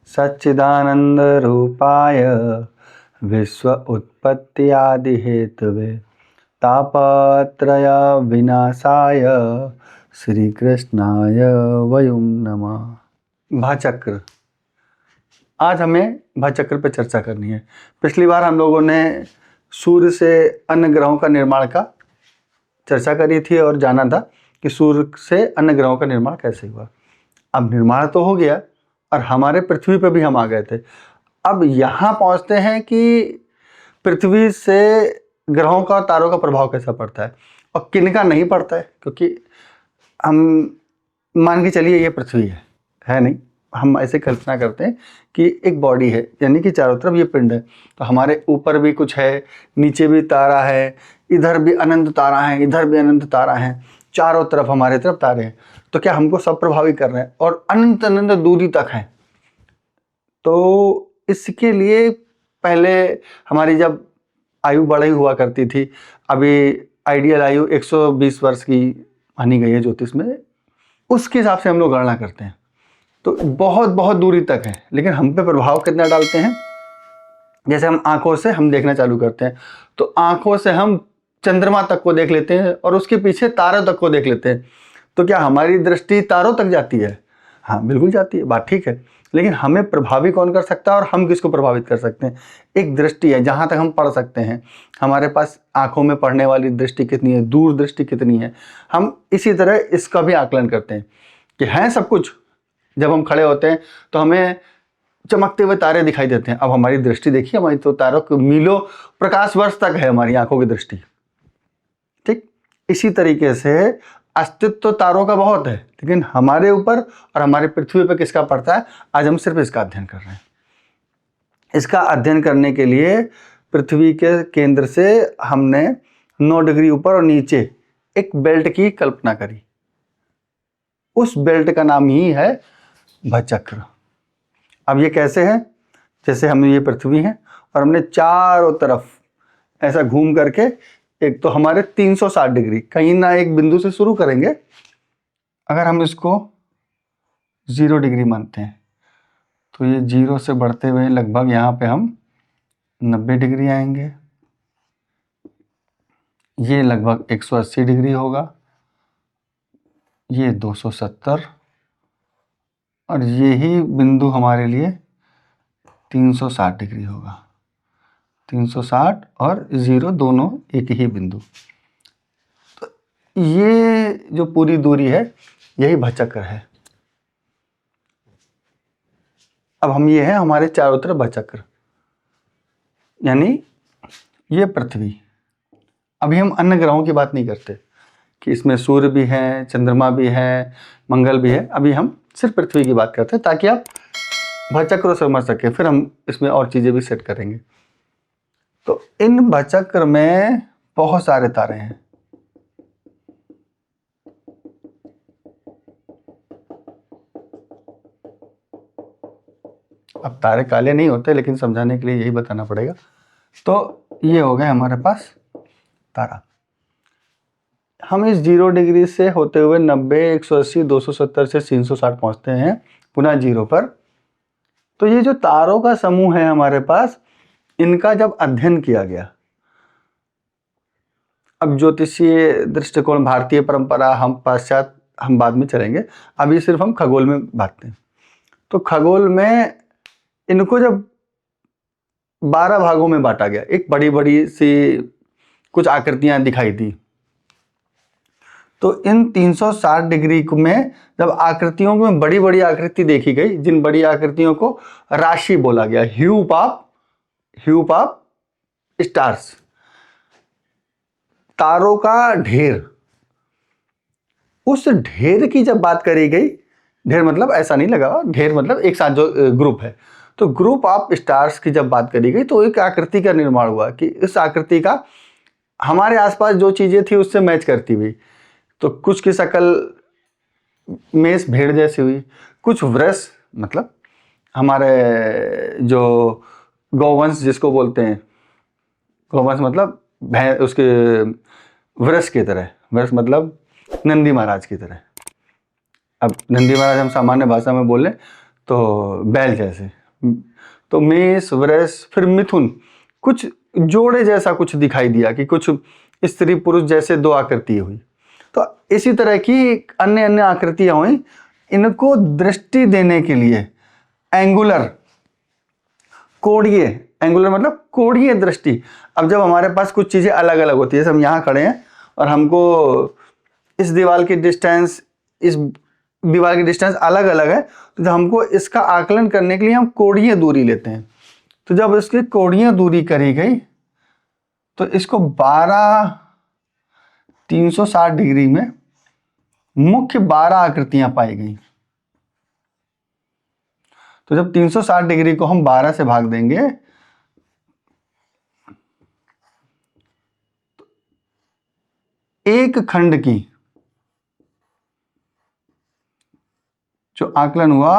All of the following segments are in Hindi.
सच्चिदानंद रूपाय विश्व उत्पत्ति आदि हेतवे तापत्रय विनाशाय श्री कृष्णाय वयं नमः। भाचक्र। आज हमें भाचक्र पर चर्चा करनी है। पिछली बार हम लोगों ने सूर्य से अन्य ग्रहों का निर्माण का चर्चा करी थी और जाना था कि सूर्य से अन्य ग्रहों का निर्माण कैसे हुआ। अब निर्माण तो हो गया और हमारे पृथ्वी पर भी हम आ गए थे। अब यहाँ पहुँचते हैं कि पृथ्वी से ग्रहों का और तारों का प्रभाव कैसा पड़ता है और किन का नहीं पड़ता है, क्योंकि हम मान के चलिए ये पृथ्वी है नहीं, हम ऐसे कल्पना करते हैं कि एक बॉडी है, यानी कि चारों तरफ ये पिंड है, तो हमारे ऊपर भी कुछ है, नीचे भी तारा है, इधर भी अनंत तारा है, इधर भी अनंत तारा है, चारों तरफ हमारे तरफ तारे हैं। तो क्या हमको सब प्रभावित कर रहे हैं और अनंत अनंत दूरी तक हैं। तो इसके लिए पहले हमारी जब आयु बढ़ी हुआ करती थी, अभी आइडियल आयु 120 वर्ष की मानी गई है ज्योतिष में, उसके हिसाब से हम लोग गणना करते हैं। तो बहुत बहुत दूरी तक है, लेकिन हम पे प्रभाव कितना डालते हैं। जैसे हम आंखों से हम देखना चालू करते हैं, तो आंखों से हम चंद्रमा तक को देख लेते हैं और उसके पीछे तारों तक को देख लेते हैं। तो क्या हमारी दृष्टि तारों तक जाती है? हाँ, बिल्कुल जाती है, बात ठीक है। लेकिन हमें प्रभावी कौन कर सकता है और हम किसको प्रभावित कर सकते हैं? एक दृष्टि है, जहाँ तक हम पढ़ सकते हैं। हमारे पास आंखों में पढ़ने वाली दृष्टि कितनी है, दूर दृष्टि कितनी है। हम इसी तरह इसका भी आकलन करते हैं कि है सब कुछ। जब हम खड़े होते हैं तो हमें चमकते हुए तारे दिखाई देते हैं। अब हमारी दृष्टि देखिए, हमारी तो तारों के मीलों प्रकाश वर्ष तक है हमारी आंखों की दृष्टि। ठीक इसी तरीके से अस्तित्व तो तारों का बहुत है, लेकिन हमारे ऊपर और हमारे पृथ्वी पर किसका पड़ता है, आज हम सिर्फ इसका अध्ययन कर रहे हैं। इसका अध्ययन करने के लिए पृथ्वी के केंद्र से हमने 9 डिग्री ऊपर और नीचे एक बेल्ट की कल्पना करी। उस बेल्ट का नाम ही है भाचक्र। अब ये कैसे है? जैसे हम ये पृथ्वी है और हमने चारों तरफ ऐसा घूम करके, एक तो हमारे 360 डिग्री, कहीं ना एक बिंदु से शुरू करेंगे। अगर हम इसको 0 डिग्री मानते हैं तो ये 0 से बढ़ते हुए लगभग यहाँ पे हम 90 डिग्री आएंगे। ये लगभग 180 डिग्री होगा, ये 270 और यही बिंदु हमारे लिए 360 डिग्री होगा। 360 और 0 दोनों एक ही बिंदु। तो ये जो पूरी दूरी है यही भाचक्र है। अब हम ये है हमारे चारों तरफ भाचक्र, यानी ये पृथ्वी। अभी हम अन्य ग्रहों की बात नहीं करते कि इसमें सूर्य भी है, चंद्रमा भी है, मंगल भी है। अभी हम सिर्फ पृथ्वी की बात करते हैं ताकि आप भाचक्र को समझ सके। फिर हम इसमें और चीजें भी सेट करेंगे। तो इन भाचक्र में बहुत सारे तारे हैं। अब तारे काले नहीं होते, लेकिन समझाने के लिए यही बताना पड़ेगा। तो ये हो गए हमारे पास तारा। हम इस 0 डिग्री से होते हुए 90, 180, 270 से 360 पहुंचते हैं, पुनः 0 पर। तो ये जो तारों का समूह है हमारे पास, इनका जब अध्ययन किया गया, अब ज्योतिषीय दृष्टिकोण, भारतीय परंपरा, हम पाश्चात्य, हम बाद में चलेंगे। अभी सिर्फ हम खगोल में बात हैं। तो खगोल में इनको जब 12 भागों में बांटा गया, एक बड़ी बड़ी सी कुछ आकृतियां दिखाई दी। तो इन 360 डिग्री में जब आकृतियों में बड़ी बड़ी आकृति देखी गई, जिन बड़ी आकृतियों को राशि बोला गया, ह्यूप ऑफ स्टार्स, तारों का ढेर। उस ढेर की जब बात करी गई, ढेर मतलब ऐसा नहीं लगा, ढेर मतलब एक साथ जो ग्रुप है, तो ग्रुप ऑफ स्टार्स की जब बात करी गई तो एक आकृति का निर्माण हुआ कि इस आकृति का हमारे आसपास जो चीजें थी उससे मैच करती हुई। तो कुछ की शक्ल मेष भेड़ जैसी हुई, कुछ वृष मतलब हमारे जो गौवंश जिसको बोलते हैं, गौवंश मतलब उसके वृष की तरह, वृष मतलब नंदी महाराज की तरह। अब नंदी महाराज हम सामान्य भाषा में बोलें तो बैल जैसे, तो मेष वृष फिर मिथुन, कुछ जोड़े जैसा कुछ दिखाई दिया कि कुछ स्त्री पुरुष जैसे दो आकृति हुई। तो इसी तरह की अन्य अन्य आकृतियां हुई। इनको दृष्टि देने के लिए एंगुलर, कोणीय, एंगुलर मतलब कोणीय दृष्टि। अब जब हमारे पास कुछ चीजें अलग अलग होती है, जैसे हम यहाँ खड़े हैं और हमको इस दीवार की डिस्टेंस, इस दीवार की डिस्टेंस अलग अलग है, तो जब हमको इसका आकलन करने के लिए हम कोणीय दूरी लेते हैं। तो जब इसकी कोणीय दूरी करी गई तो इसको 360 डिग्री में मुख्य 12 आकृतियां पाई गई। तो जब 360 डिग्री को हम 12 से भाग देंगे तो एक खंड की जो आकलन हुआ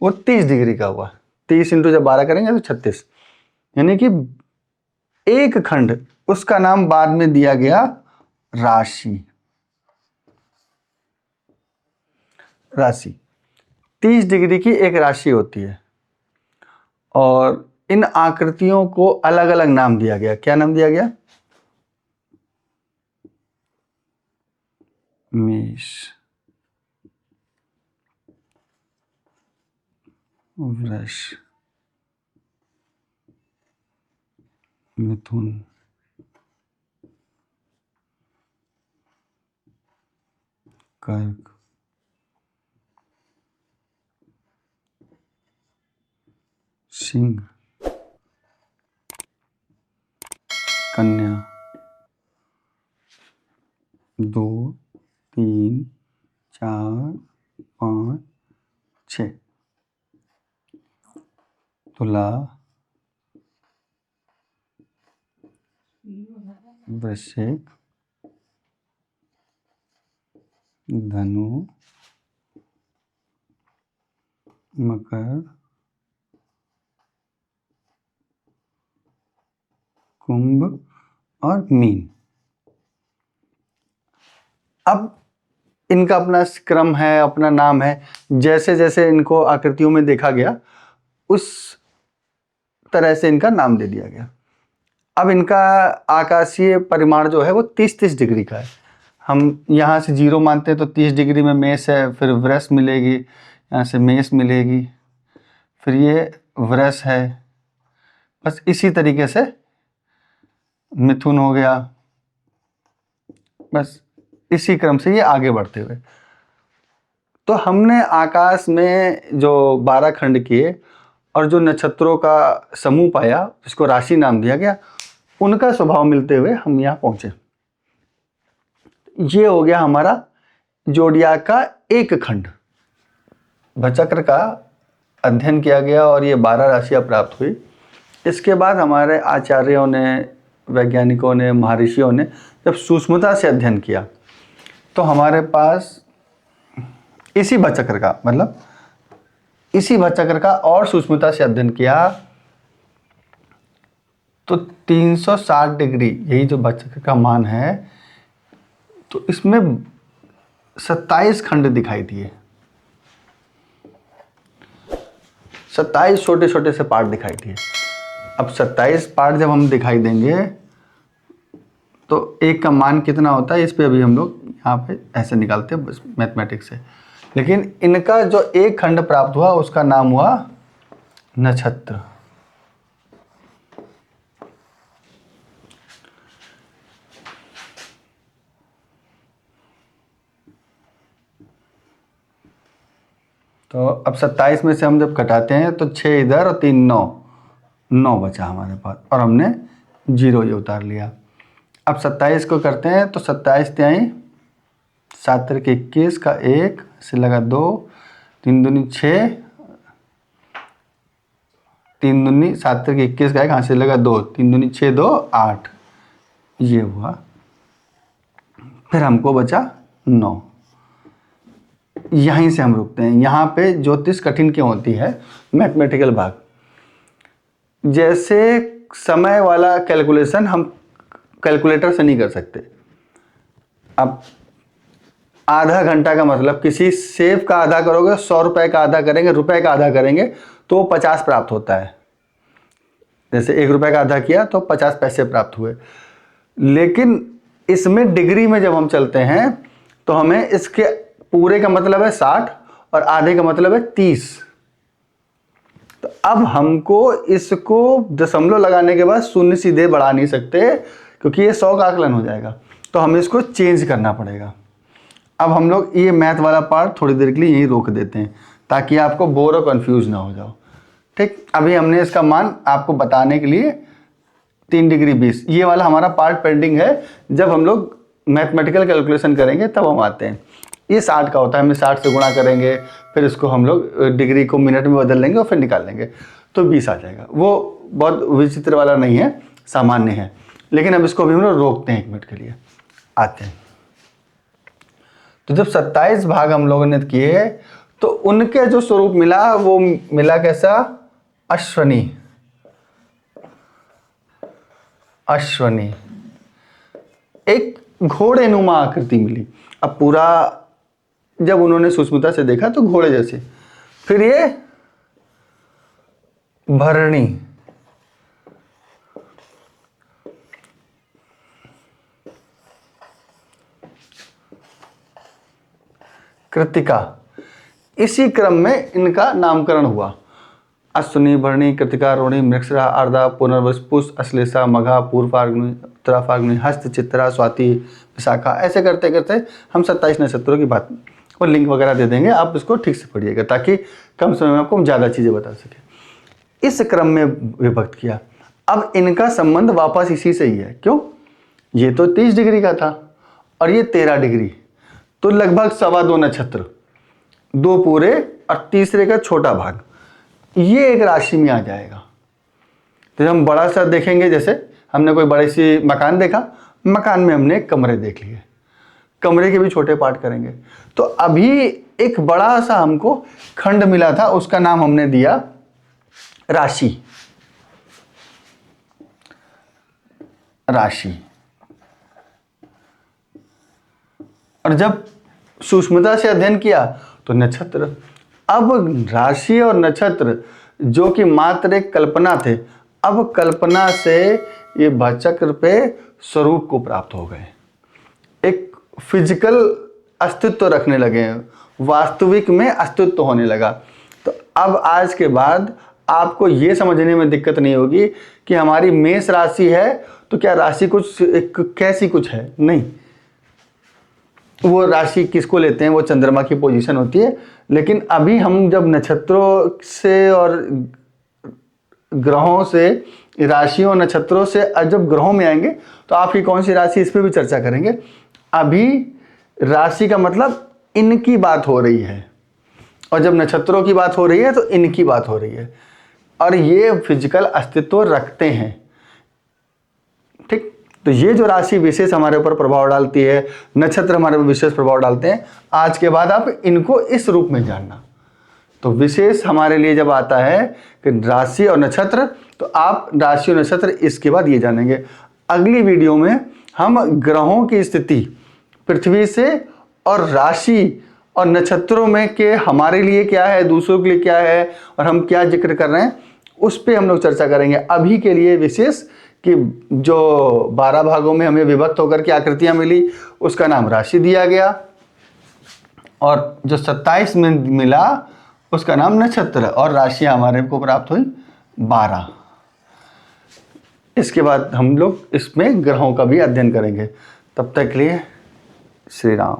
वो 30 डिग्री का हुआ। 30 इंटू जब 12 करेंगे तो 36, यानी कि एक खंड, उसका नाम बाद में दिया गया राशि। राशि 30 डिग्री की एक राशि होती है और इन आकृतियों को अलग अलग नाम दिया गया। क्या नाम दिया गया? मेष, वृष, मिथुन, कर्क, सिंह, कन्या, 2, 3, 4, 5, 6, तुला, वृश्चिक, धनु, मकर, कुंभ और मीन। अब इनका अपना क्रम है, अपना नाम है। जैसे जैसे इनको आकृतियों में देखा गया उस तरह से इनका नाम दे दिया गया। अब इनका आकाशीय परिमाण जो है वो 30-30 डिग्री का है। हम यहाँ से 0 मानते हैं तो 30 डिग्री में मेष है, फिर वृष मिलेगी, यहाँ से मेष मिलेगी, फिर ये वृष है। बस इसी तरीके से मिथुन हो गया, बस इसी क्रम से ये आगे बढ़ते हुए। तो हमने आकाश में जो 12 खंड किए और जो नक्षत्रों का समूह पाया, जिसको राशि नाम दिया गया, उनका स्वभाव मिलते हुए हम यहाँ पहुंचे। ये हो गया हमारा जोडियाक का एक खंड। भचक्र का अध्ययन किया गया और ये 12 राशियां प्राप्त हुई। इसके बाद हमारे आचार्यों ने, वैज्ञानिकों ने, महर्षियों ने जब सूक्ष्मता से अध्ययन किया तो हमारे पास इसी भचक्र का, मतलब इसी भचक्र का और सूक्ष्मता से अध्ययन किया तो 360 डिग्री, यही जो भचक्र का मान है, तो इसमें 27 खंड दिखाई दिए। 27 छोटे छोटे से पार्ट दिखाई दिए। अब 27 पार्ट जब हम दिखाई देंगे तो एक का मान कितना होता है, इस पे अभी हम लोग यहाँ पे ऐसे निकालते हैं बस मैथमेटिक्स से। लेकिन इनका जो एक खंड प्राप्त हुआ उसका नाम हुआ नक्षत्र। तो अब 27 में से हम जब घटाते हैं तो 6 इधर और 3 9 बचा हमारे पास, और हमने 0 ये उतार लिया। अब 27 को करते हैं तो 27 त्याई 7 तिरके 21 का 1 से लगा 2, 3 दूनी 6, 3 दूनी 7 तिरके 21 का 1 हाथ से लगा 2, 3 दूनी 6, 2 8, ये हुआ। फिर हमको बचा 9। यहीं से हम रुकते हैं। यहाँ पे ज्योतिष कठिन क्यों होती है? मैथमेटिकल भाग। जैसे समय वाला कैलकुलेशन हम कैलकुलेटर से नहीं कर सकते। अब आधा घंटा का मतलब किसी सेब का आधा करोगे 100 रुपए का आधा करेंगे, रुपए का आधा करेंगे तो 50 प्राप्त होता है। जैसे 1 रुपए का आधा किया तो 50 पैसे प्राप्त हुए। लेकिन इसमें डिग्री में जब हम चलते हैं तो हमें इसके पूरे का मतलब है 60 और आधे का मतलब है 30। तो अब हमको इसको दशमलव लगाने के बाद शून्य सीधे बढ़ा नहीं सकते क्योंकि ये 100 का आकलन हो जाएगा, तो हमें इसको चेंज करना पड़ेगा। अब हम लोग ये मैथ वाला पार्ट थोड़ी देर के लिए यहीं रोक देते हैं ताकि आपको बोर और कंफ्यूज ना हो जाओ। ठीक, अभी हमने इसका मान आपको बताने के लिए 3 डिग्री 20 ये वाला हमारा पार्ट पेंडिंग है। जब हम लोग मैथमेटिकल कैलकुलेशन करेंगे तब हम आते हैं। ये 60 का होता है, हमें 60 से गुणा करेंगे, फिर इसको हम लोग डिग्री को मिनट में बदल लेंगे और फिर निकाल लेंगे तो 20 आ जाएगा। वो बहुत विचित्र वाला नहीं है, सामान्य है। लेकिन अब इसको अभी हम लोग रोकते हैं 1 मिनट के लिए, आते हैं। तो जब 27 भाग हम लोगों ने किए तो उनके जो स्वरूप मिला वो मिला कैसा, अश्वनी। अश्वनी एक घोड़े नुमा आकृति मिली। अब पूरा जब उन्होंने सूक्ष्मता से देखा तो घोड़े जैसे। फिर ये भरणी, कृतिका, इसी क्रम में इनका नामकरण हुआ। अश्विनी, भरणी, कृतिका, रोहिणी, मृगशिरा, आर्द्रा, पुनर्वसु, पुष, अश्लेषा, मघा, पूर्व फाल्गुनी, उत्तरा फाल्गुनी, हस्त, चित्रा, स्वाति, विशाखा, ऐसे करते करते हम 27 नक्षत्रों की बात और लिंक वगैरह दे देंगे। आप इसको ठीक से पढ़िएगा ताकि कम समय में आपको हम ज़्यादा चीज़ें बता सकें। इस क्रम में विभक्त किया। अब इनका संबंध वापस इसी से ही है। क्यों? ये तो 30 डिग्री का था और ये 13 डिग्री, तो लगभग 2.25 नक्षत्र, 2 पूरे और तीसरे का छोटा भाग, ये एक राशि में आ जाएगा। तो हम बड़ा सा देखेंगे, जैसे हमने कोई बड़ी सी मकान देखा, मकान में हमने कमरे देख लिए, कमरे के भी छोटे पार्ट करेंगे। तो अभी एक बड़ा सा हमको खंड मिला था, उसका नाम हमने दिया राशि। राशि। और जब सूक्ष्मता से अध्ययन किया तो नक्षत्र। अब राशि और नक्षत्र जो कि मात्र एक कल्पना थे, अब कल्पना से ये भाचक्र पे स्वरूप को प्राप्त हो गए, एक फिजिकल अस्तित्व रखने लगे हैं, वास्तविक में अस्तित्व होने लगा। तो अब आज के बाद आपको ये समझने में दिक्कत नहीं होगी कि हमारी मेष राशि है तो क्या राशि कुछ कैसी कुछ है, नहीं। वो राशि किसको लेते हैं, वो चंद्रमा की पोजीशन होती है। लेकिन अभी हम जब नक्षत्रों से और ग्रहों से, राशियों और नक्षत्रों से जब ग्रहों में आएंगे तो आपकी कौन सी राशि, इस पर भी चर्चा करेंगे। अभी राशि का मतलब इनकी बात हो रही है और जब नक्षत्रों की बात हो रही है तो इनकी बात हो रही है, और ये फिजिकल अस्तित्व रखते हैं। ठीक, तो ये जो राशि विशेष हमारे ऊपर प्रभाव डालती है, नक्षत्र हमारे ऊपर विशेष प्रभाव डालते हैं, आज के बाद आप इनको इस रूप में जानना। तो विशेष हमारे लिए जब आता है कि राशि और नक्षत्र, तो आप राशि और नक्षत्र इसके बाद ये जानेंगे। अगली वीडियो में हम ग्रहों की स्थिति पृथ्वी से और राशि और नक्षत्रों में के हमारे लिए क्या है, दूसरों के लिए क्या है और हम क्या जिक्र कर रहे हैं, उस पर हम लोग चर्चा करेंगे। अभी के लिए विशेष कि जो 12 भागों में हमें विभक्त होकर के आकृतियां मिली उसका नाम राशि दिया गया, और जो 27 में मिला उसका नाम नक्षत्र, और राशियां हमारे को प्राप्त हुई 12। इसके बाद हम लोग इसमें ग्रहों का भी अध्ययन करेंगे। तब तक के लिए श्री राम।